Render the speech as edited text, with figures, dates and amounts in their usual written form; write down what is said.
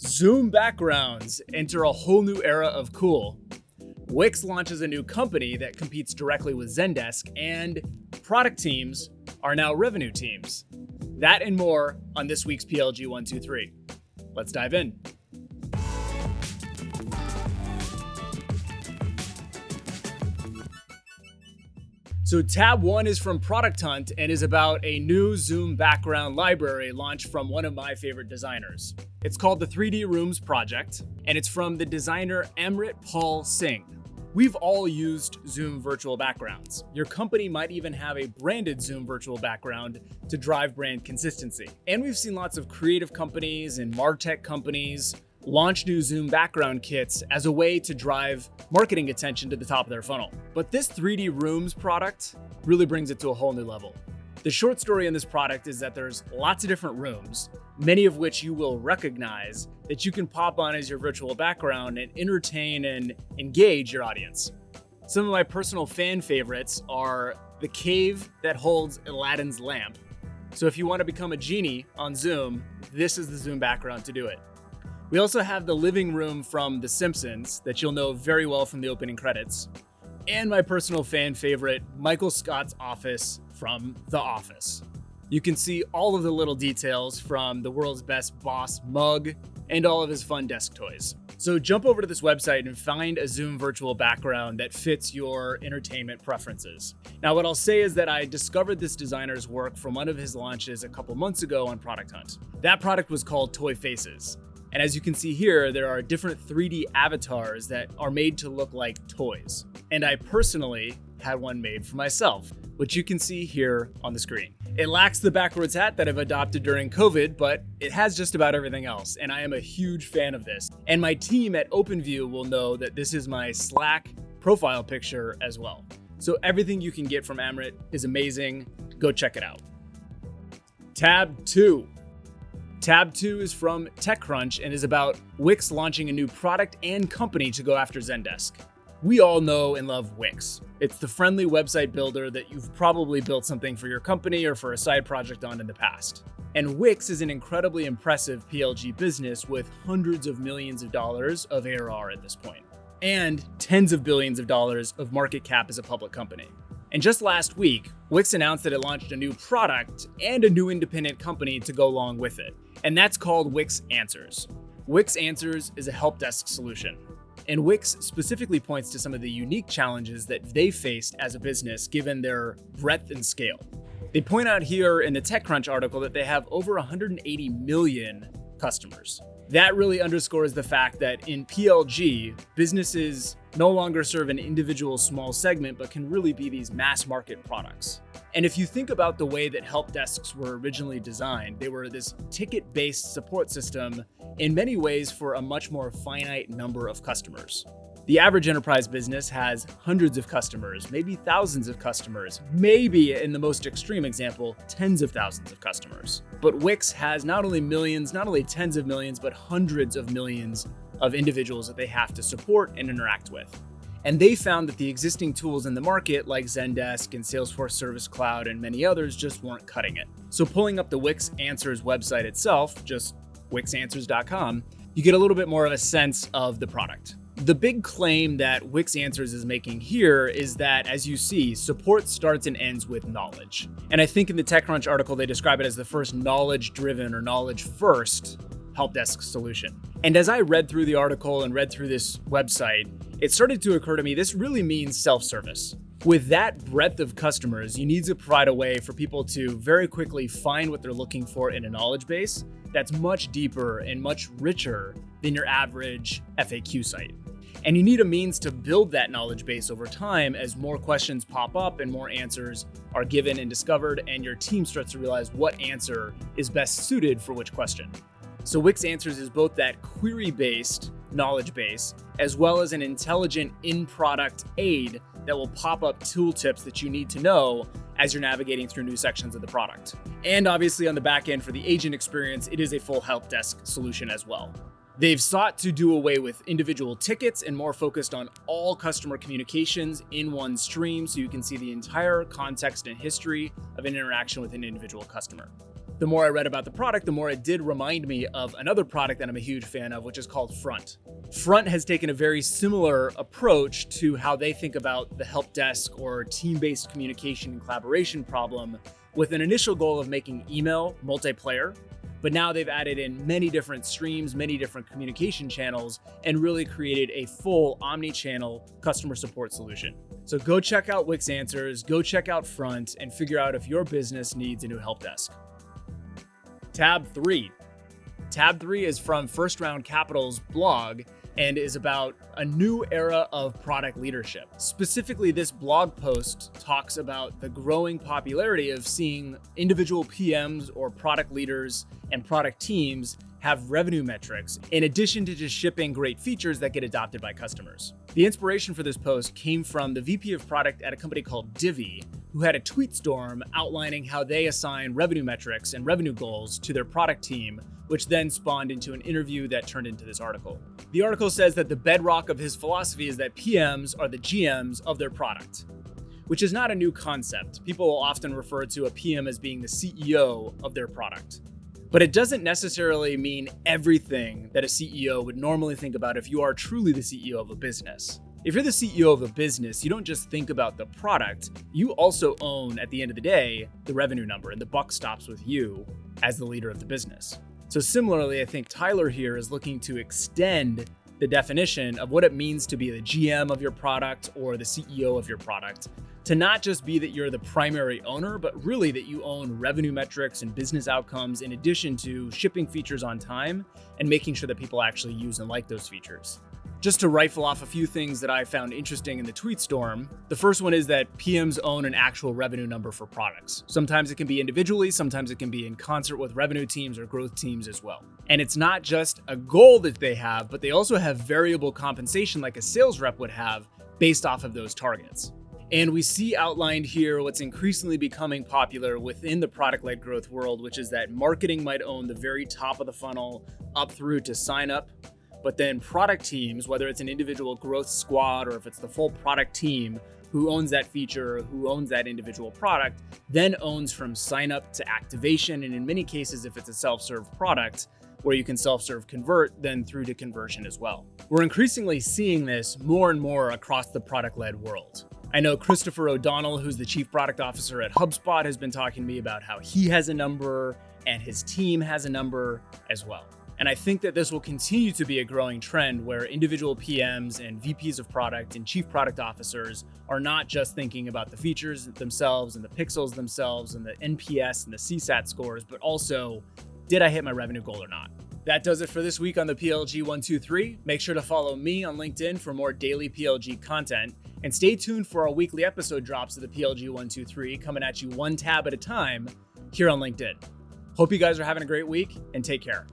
Zoom backgrounds enter a whole new era of cool. Wix launches a new company that competes directly with Zendesk, and product teams are now revenue teams. That and more on this week's PLG123. Let's dive in. So tab 1 is from Product Hunt and is about a new Zoom background library launched from one of my favorite designers. It's called the 3D Rooms Project, and it's from the designer Amrit Paul Singh. We've all used Zoom virtual backgrounds. Your company might even have a branded Zoom virtual background to drive brand consistency. And we've seen lots of creative companies and MarTech companies launch new Zoom background kits as a way to drive marketing attention to the top of their funnel. But this 3D Rooms product really brings it to a whole new level. The short story in this product is that there's lots of different rooms, many of which you will recognize, that you can pop on as your virtual background and entertain and engage your audience. Some of my personal fan favorites are the cave that holds Aladdin's lamp. So if you want to become a genie on Zoom, this is the Zoom background to do it. We also have the living room from The Simpsons that you'll know very well from the opening credits. And my personal fan favorite, Michael Scott's office from The Office. You can see all of the little details from the world's best boss mug and all of his fun desk toys. So jump over to this website and find a Zoom virtual background that fits your entertainment preferences. Now, what I'll say is that I discovered this designer's work from one of his launches a couple months ago on Product Hunt. That product was called Toy Faces. And as you can see here, there are different 3D avatars that are made to look like toys. And I personally had one made for myself, which you can see here on the screen. It lacks the backwards hat that I've adopted during COVID, but it has just about everything else. And I am a huge fan of this. And my team at OpenView will know that this is my Slack profile picture as well. So everything you can get from Amrit is amazing. Go check it out. Tab 2. Tab 2 is from TechCrunch and is about Wix launching a new product and company to go after Zendesk. We all know and love Wix. It's the friendly website builder that you've probably built something for your company or for a side project on in the past. And Wix is an incredibly impressive PLG business with hundreds of millions of dollars of ARR at this point, and tens of billions of dollars of market cap as a public company. And just last week, Wix announced that it launched a new product and a new independent company to go along with it. And that's called Wix Answers. Wix Answers is a help desk solution. And Wix specifically points to some of the unique challenges that they faced as a business given their breadth and scale. They point out here in the TechCrunch article that they have over 180 million customers. That really underscores the fact that in PLG, businesses no longer serve an individual small segment, but can really be these mass market products. And if you think about the way that help desks were originally designed, they were this ticket-based support system in many ways for a much more finite number of customers. The average enterprise business has hundreds of customers, maybe thousands of customers, maybe in the most extreme example, tens of thousands of customers. But Wix has not only millions, not only tens of millions, but hundreds of millions of individuals that they have to support and interact with. And they found that the existing tools in the market like Zendesk and Salesforce Service Cloud and many others just weren't cutting it. So pulling up the Wix Answers website itself, just wixanswers.com, you get a little bit more of a sense of the product. The big claim that Wix Answers is making here is that, as you see, support starts and ends with knowledge. And I think in the TechCrunch article, they describe it as the first knowledge-driven or knowledge-first help desk solution. And as I read through the article and read through this website, it started to occur to me this really means self-service. With that breadth of customers, you need to provide a way for people to very quickly find what they're looking for in a knowledge base that's much deeper and much richer than your average FAQ site. And you need a means to build that knowledge base over time as more questions pop up and more answers are given and discovered, and your team starts to realize what answer is best suited for which question. So Wix Answers is both that query-based knowledge base, as well as an intelligent in-product aid that will pop up tooltips that you need to know as you're navigating through new sections of the product. And obviously on the back end for the agent experience, it is a full help desk solution as well. They've sought to do away with individual tickets and more focused on all customer communications in one stream so you can see the entire context and history of an interaction with an individual customer. The more I read about the product, the more it did remind me of another product that I'm a huge fan of, which is called Front. Front has taken a very similar approach to how they think about the help desk or team-based communication and collaboration problem, with an initial goal of making email multiplayer. But now they've added in many different streams, many different communication channels, and really created a full omni-channel customer support solution. So go check out Wix Answers, go check out Front, and figure out if your business needs a new help desk. Tab 3. Tab 3 is from First Round Capital's blog and is about a new era of product leadership. Specifically, this blog post talks about the growing popularity of seeing individual PMs or product leaders and product teams have revenue metrics, in addition to just shipping great features that get adopted by customers. The inspiration for this post came from the VP of product at a company called Divvy, who had a tweet storm outlining how they assign revenue metrics and revenue goals to their product team, which then spawned into an interview that turned into this article. The article says that the bedrock of his philosophy is that PMs are the GMs of their product, which is not a new concept. People will often refer to a PM as being the CEO of their product. But it doesn't necessarily mean everything that a CEO would normally think about if you are truly the CEO of a business. If you're the CEO of a business, you don't just think about the product, you also own, at the end of the day, the revenue number, and the buck stops with you as the leader of the business. So similarly, I think Tyler here is looking to extend the definition of what it means to be the GM of your product or the CEO of your product, to not just be that you're the primary owner, but really that you own revenue metrics and business outcomes in addition to shipping features on time and making sure that people actually use and like those features. Just to rifle off a few things that I found interesting in the tweet storm, the first one is that PMs own an actual revenue number for products. Sometimes it can be individually, sometimes it can be in concert with revenue teams or growth teams as well. And it's not just a goal that they have, but they also have variable compensation like a sales rep would have based off of those targets. And we see outlined here what's increasingly becoming popular within the product-led growth world, which is that marketing might own the very top of the funnel up through to sign up. But then product teams, whether it's an individual growth squad or if it's the full product team who owns that feature, who owns that individual product, then owns from sign up to activation. And in many cases, if it's a self-serve product where you can self-serve convert, then through to conversion as well. We're increasingly seeing this more and more across the product-led world. I know Christopher O'Donnell, who's the chief product officer at HubSpot, has been talking to me about how he has a number and his team has a number as well. And I think that this will continue to be a growing trend where individual PMs and VPs of product and chief product officers are not just thinking about the features themselves and the pixels themselves and the NPS and the CSAT scores, but also, did I hit my revenue goal or not? That does it for this week on the PLG123. Make sure to follow me on LinkedIn for more daily PLG content, and stay tuned for our weekly episode drops of the PLG123 coming at you one tab at a time here on LinkedIn. Hope you guys are having a great week, and take care.